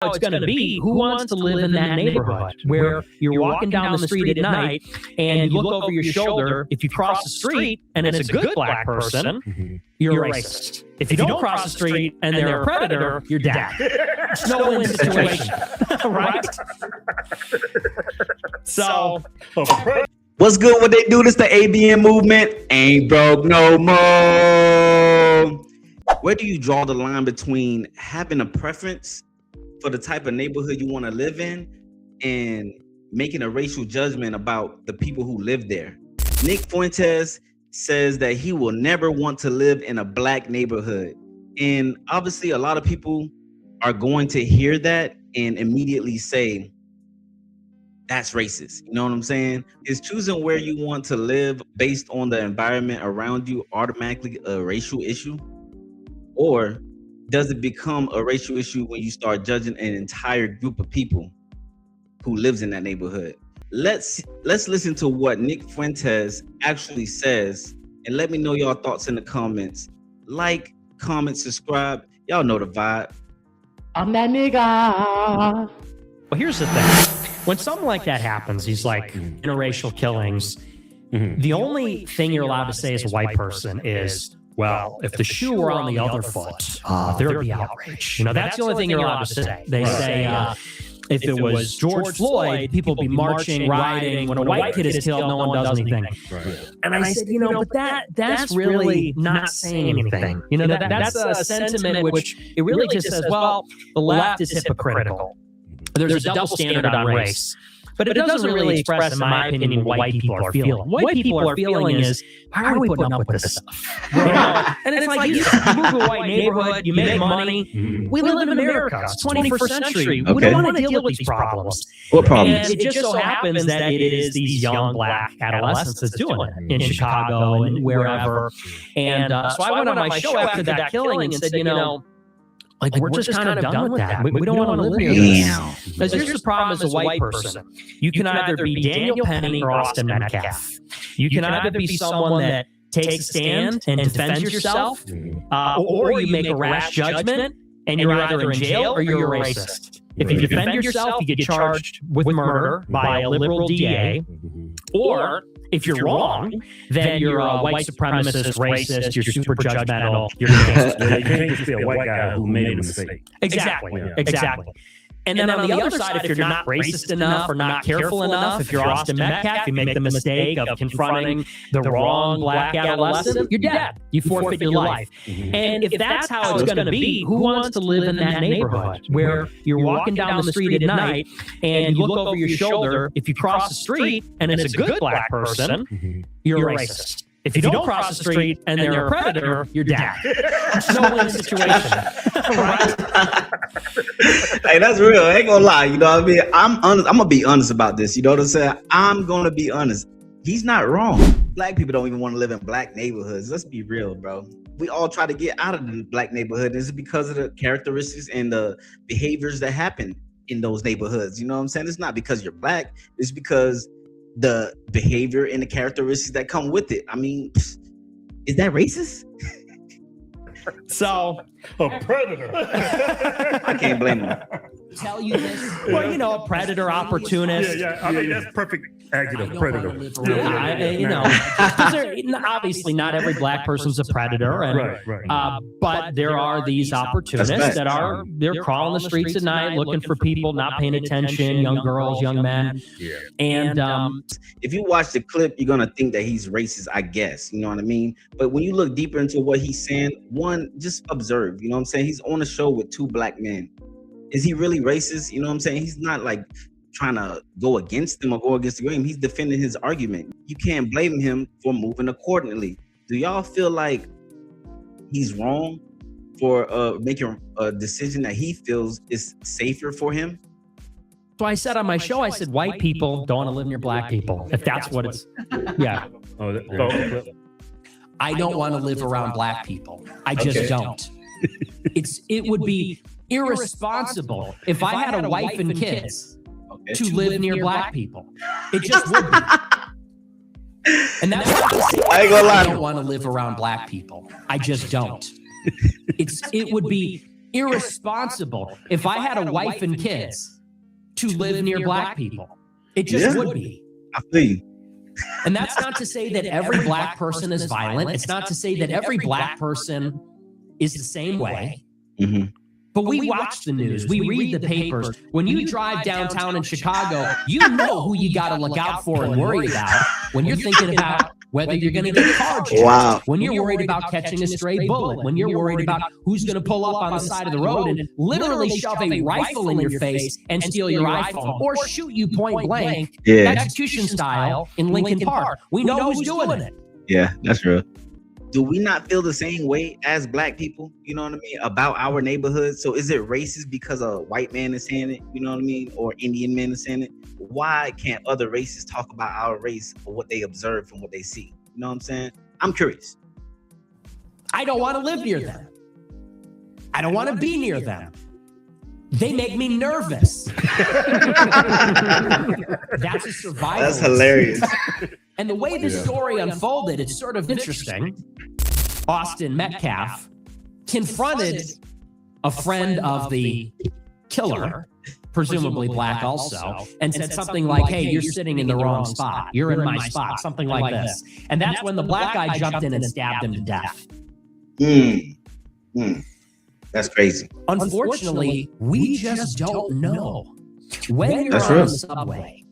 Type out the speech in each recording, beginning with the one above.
how it's going to be. Who wants to live in that neighborhood where you're walking down the street at night and you look over your shoulder? If you cross the street and it's a good black person, you're a racist. If you don't cross the street and they're a predator, you're dead. It's a no-win situation, right? So, what's good? What they do? This the ABN movement. Ain't broke no more. Where do you draw the line between having a preference for the type of neighborhood you want to live in and making a racial judgment about the people who live there? Nick Fuentes says that he will never want to live in a black neighborhood. And obviously a lot of people are going to hear that and immediately say, that's racist. You know what I'm saying? Is choosing where you want to live based on the environment around you automatically a racial issue? Or does it become a racial issue when you start judging an entire group of people who lives in that neighborhood? Let's listen to what Nick Fuentes actually says, and let me know your thoughts in the comments. Like, comment, subscribe. Y'all know the vibe. I'm that nigga. Well, here's the thing. When something like that happens, these like interracial killings, the only thing you're allowed to say as a white person is, well, if the shoe were on the other foot, there'd be outrage. You know, that's the only thing you're allowed to say. They say, if it was George Floyd, people would be marching, rioting. When a white kid is killed, no one does anything. And I said, you know, but that's really not saying anything. You know, that's a sentiment which it really just says, well, the left is hypocritical. There's a double standard on race. But it doesn't really express, in my opinion, what white people are feeling. What white people are feeling is, why are we putting up with this stuff? You know? And it's like, you move to a white neighborhood, you make money. We live in America. It's 21st century. We don't want to deal with these problems. What problems? And it just so happens that it is these young black adolescents that's doing it in Chicago and wherever. And so I went on my show after that killing and said, you know, like we're just kind of done with that. We don't want to live near this. Because here's the problem as a white person. You can either be Daniel Penny or Austin Metcalf. You can either be someone that takes a stand and defends yourself, or you make a rash judgment and you're either in jail or you're a racist. If you defend yourself, you get charged with murder by a liberal DA, or if you're wrong, then you're a white supremacist, racist, you're super judgmental. You're you can't just be a white guy who made a mistake. Exactly. And then on the other side, if you're not racist enough or not careful enough, if you're Austin Metcalf, you make the mistake of confronting the wrong black adolescent, you're dead. You forfeit your life. And if that's how it's going to be, who wants to live in that neighborhood where you're walking down the street at night and you look over your shoulder? If you cross the street and it's a good black person, you're a racist. If you don't cross the street and they're a predator, you're dead. It's a no-win situation. Right? Hey, that's real. I ain't gonna lie. You know what I mean? I'm honest. I'm gonna be honest about this. You know what I'm saying? I'm gonna be honest. He's not wrong. Black people don't even want to live in black neighborhoods. Let's be real, bro. We all try to get out of the black neighborhood. This is because of the characteristics and the behaviors that happen in those neighborhoods. You know what I'm saying? It's not because you're black. It's because the behavior and the characteristics that come with it. I mean, is that racist? So, a predator. I can't blame him. Tell you this. Well, you know, a predator, opportunist. Yeah. I mean, that's perfect adjective, predator. You know, obviously not every black person's a predator, and but there are these opportunists that are they're crawling the streets at night looking for people, not paying attention, young girls, young men. And if you watch the clip, you're gonna think that he's racist, I guess. You know what I mean? But when you look deeper into what he's saying, one, just observe. You know what I'm saying? He's on a show with two black men. Is he really racist? You know what I'm saying? He's not like trying to go against them or go against the grain. He's defending his argument. You can't blame him for moving accordingly. Do y'all feel like he's wrong for making a decision that he feels is safer for him? So I said on my show, I said, white people don't want to live near black people. If that's what it's, yeah. I don't want to live around black people. I just don't. It would be irresponsible if I had a wife and kids to live near black people. It just would be. And that's I ain't gonna lie. I don't want to live around black people. I just don't. It would be irresponsible if I had a wife and kids to live near black people. It just would be. I feel you. And that's not to say that every black person is violent. It's not to say that every black person is the same way. Mm-hmm. But we watch the news. We read the papers. When you drive downtown in Chicago, you know who you got to look out for and worry about when you're thinking about whether you're going to get carjacked. Wow. When you're worried about catching a stray bullet. When you're worried about who's going to pull up on the side of the road and literally shove a rifle in your face and steal your iPhone or shoot you point blank, execution style in Lincoln Park. We know who's doing it. Yeah, that's real. Do we not feel the same way as black people, you know what I mean, about our neighborhoods? So is it racist because a white man is saying it, you know what I mean, or Indian man is saying it? Why can't other races talk about our race or what they observe from what they see? You know what I'm saying? I'm curious. I don't want to live near them. I don't want to be near them. They make me nervous. That's a survival. That's hilarious. And the way this story unfolded, it's sort of interesting. Austin Metcalf confronted a friend of the killer, presumably black also, and said something like, hey, you're sitting in the wrong spot. You're in my spot, something like this. And that's when the black guy jumped in and stabbed him to death. That's crazy. Unfortunately, we just don't know. When you're on the subway,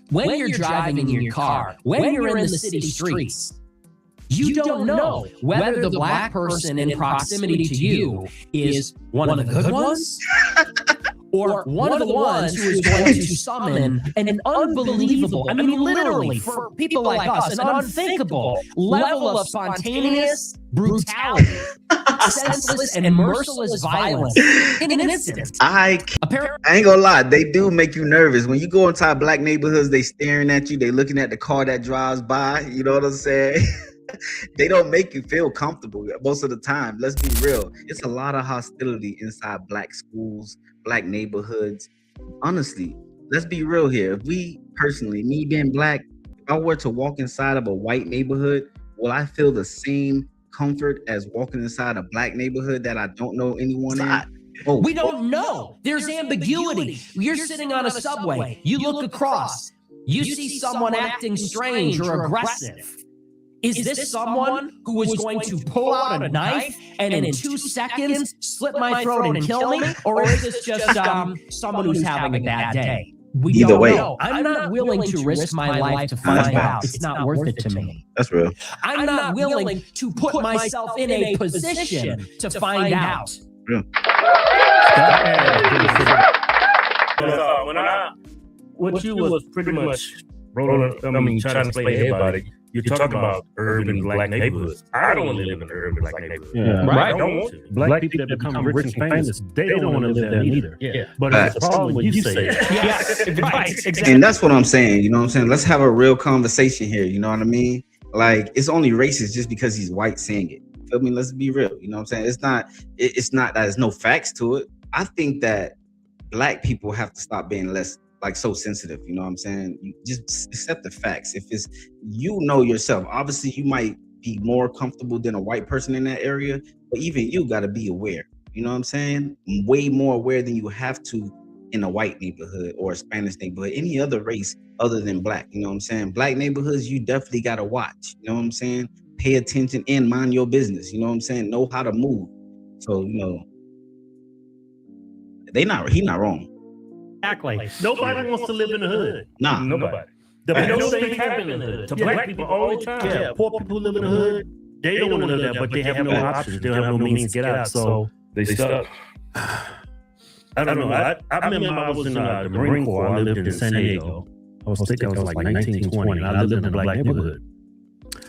when you're driving in your car, when you're in the city streets, you don't know whether the black person in proximity to you is one of the good ones or one of the ones who is going to summon an unbelievable, I mean, literally, for people like us, an unthinkable level of spontaneous brutality, senseless and merciless violence in an instant. I ain't gonna lie, they do make you nervous. When you go inside black neighborhoods, they staring at you, they looking at the car that drives by, you know what I'm saying? They don't make you feel comfortable most of the time. Let's be real. It's a lot of hostility inside black schools, black neighborhoods. Honestly, let's be real here. If we personally, me being black, if I were to walk inside of a white neighborhood, will I feel the same comfort as walking inside a black neighborhood that I don't know anyone in? We don't know. There's ambiguity. You're sitting on a subway. You look across. You see someone acting strange or aggressive. Is this someone who is going to pull out a knife and in 2 seconds slit my throat and kill me? Or is this just someone who's having a bad day? We Either don't way. know. I'm not willing to risk my life to find out. It's not worth it to me. That's real. I'm not willing to put myself in a position to find out. What you was pretty much trying to explain to everybody. You're talking about urban black neighborhoods. I don't want to live in an urban black neighborhood. Yeah. Right. I don't want to. Black people that become rich and famous, they don't want to live there either. Yeah. But it's a problem when you say it. Yeah, right. Exactly. And that's what I'm saying. You know what I'm saying? Let's have a real conversation here. You know what I mean? Like, it's only racist just because he's white saying it. Feel me? Let's be real. You know what I'm saying? It's not that there's no facts to it. I think that black people have to stop being less so sensitive, you know what I'm saying? You just accept the facts. If it's, you know yourself, obviously you might be more comfortable than a white person in that area, but even you got to be aware, you know what I'm saying? Way more aware than you have to in a white neighborhood or a Spanish neighborhood, any other race other than black, you know what I'm saying? Black neighborhoods, you definitely got to watch, you know what I'm saying? Pay attention and mind your business, you know what I'm saying? Know how to move. So, you know, he not wrong. Exactly. Nobody wants to live in the hood. Nah. Nobody. But no thing happen in the hood. To black people all the time. Yeah. Poor people who live in the hood, they don't want to live there, but they have no options. They don't have no means to get out. So they stuck. I don't know. I remember I was in the Marine Corps. I lived in San Diego. I was like 1920, and I lived in a black neighborhood.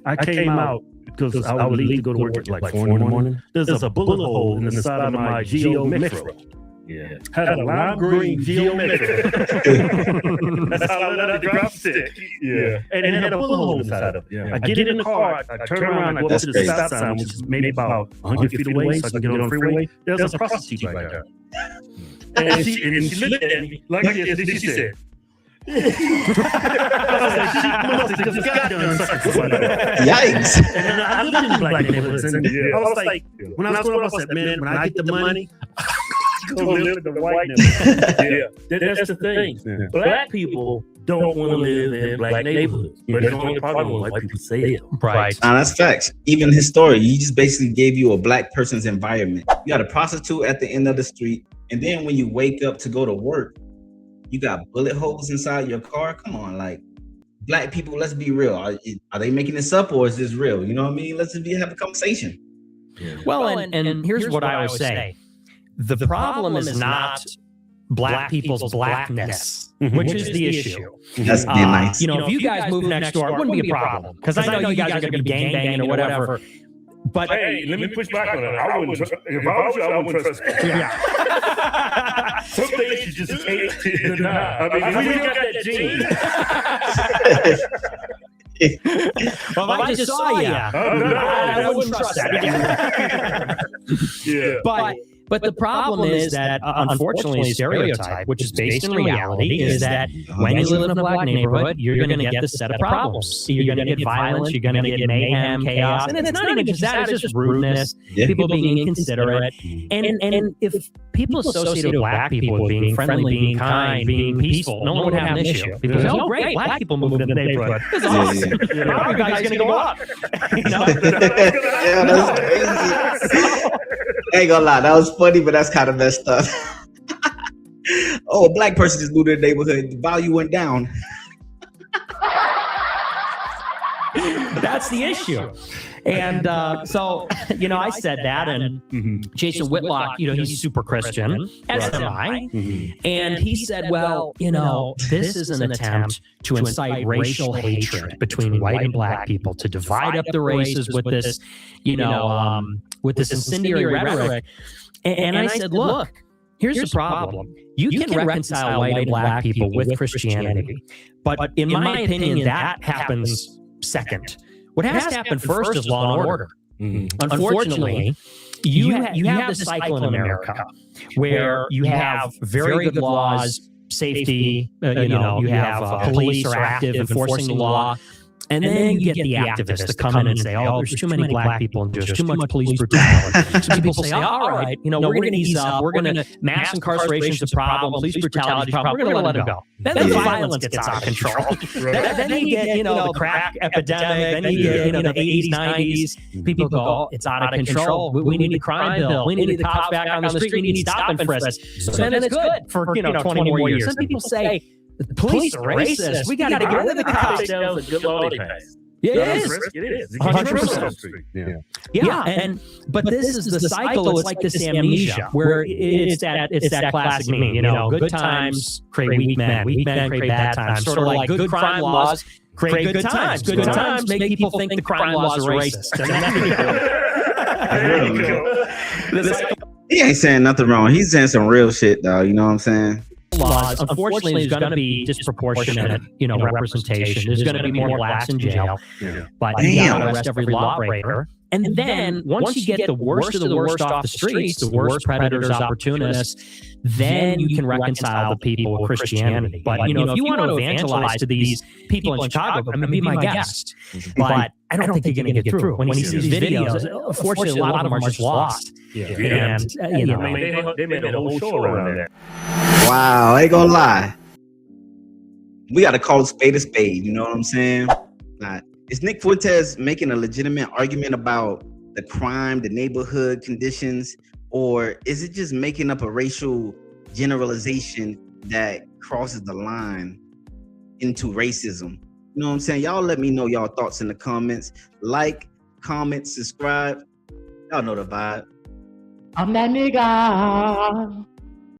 I came out because I would leave to go to work at like 4 in the morning. There's a bullet hole in the side of my Geo Metro. Yeah, had a lime green Geo Metro. That's how I let the drop stick. Yeah, and it had a bullet hole inside of it. Yeah. I get in the car, I turn around, I go up to the stop sign, which is maybe about 100 feet away, so I can get on the freeway. There's a prostitute right there. And she looked at me like this, and she said, Yikes. And I lived in black neighborhoods, and I was like, when I was growing up, I said, man, when I get the money, go live in the white neighborhood. That's the thing. Black people don't want to live in black neighborhoods, but it's only problem when white people say it. Right. Now that's facts. Even his story, he just basically gave you a black person's environment. You got a prostitute at the end of the street, and then when you wake up to go to work, you got bullet holes inside your car. Come on, like black people, let's be real. Are they making this up or is this real? You know what I mean? Let's just have a conversation. Well, and here's what I always say. The problem is not black people's blackness, which is the issue. That's being nice. You know, if you guys move next door, it wouldn't be a problem. Because I know you guys are going to be gangbanging or whatever. But hey, let me push back on that. I wouldn't trust. If I was you, I wouldn't trust. Yeah. Some things you just can't deny. I mean, we got that gene. Well, if I just saw you, I wouldn't trust that. Yeah. But the problem is that, unfortunately, a stereotype, which is based in reality, is that when you live in a black neighborhood, you're going to get this set of problems. You're going to get violence, you're going to get mayhem, chaos, and it's not even just that, it's just rudeness, people being inconsiderate. And if people associate black people with being friendly, being kind, being peaceful, no one would have an issue. People say, oh, great, black people moved into the neighborhood. This is awesome. Property value's going to go up. You know? Yeah, that's crazy. Ain't gonna lie, that was funny, but that's kind of messed up. Oh, a black person just moved to the neighborhood, the value went down. That's the issue. And so, you know, I said that, and Jason Whitlock, you know, he's super Christian, as am I. And he said, well, you know, this is an attempt to incite racial hatred between white and black people, to divide up the races with this, you know, with this incendiary rhetoric. And I said, look, here's the problem. You can reconcile white and black people with Christianity. But in my opinion, that happens second. What has to happen first is law and order. Unfortunately, you have this cycle in America where you have very good laws, safety, you have police are active enforcing the law. And then you get the activists to come in and say, oh, there's too many black people and there's too much police brutality. So people say, all right, you know, we're going to ease up. We're going to mass incarceration is a problem. Police brutality is a problem. We're going to let it go. Then the violence gets out of control. Then you get, you know, the crack epidemic. Then you get, you know, the 80s, 90s. People go, oh, it's out of control. We need a crime bill. We need the cops back on the street. We need stop and frisk. So then it's good for, you know, 20 more years. Some people say, the police are racist. We got to get rid of the cops. Yeah, it is. It is. 100%. Yeah, but this is the cycle. It's like this amnesia, where it's that classic meme. You know, good times create weak men create bad times. Sort of like good crime laws create good times. Good times make people think the crime laws are racist. He ain't saying nothing wrong. He's saying some real shit, though. You know what I'm saying? Laws, unfortunately, there's going to be disproportionate, you know, representation. There's going to be more blacks in jail, but you got to arrest every lawbreaker. And then once you get the worst of the worst off the streets, the worst predators, opportunists, then you can reconcile the people with Christianity. But, you know, if you want to evangelize to these people in Chicago, I mean, be my guest. But I don't think you're going to get through. When you see these videos, unfortunately, a lot of them are just lost. And, you know, they made a whole show around that. Wow, I ain't gonna lie. We gotta call a spade, you know what I'm saying? Is Nick Fuentes making a legitimate argument about the crime, the neighborhood conditions, or is it just making up a racial generalization that crosses the line into racism? You know what I'm saying? Y'all let me know y'all thoughts in the comments. Like, comment, subscribe. Y'all know the vibe. I'm that nigga.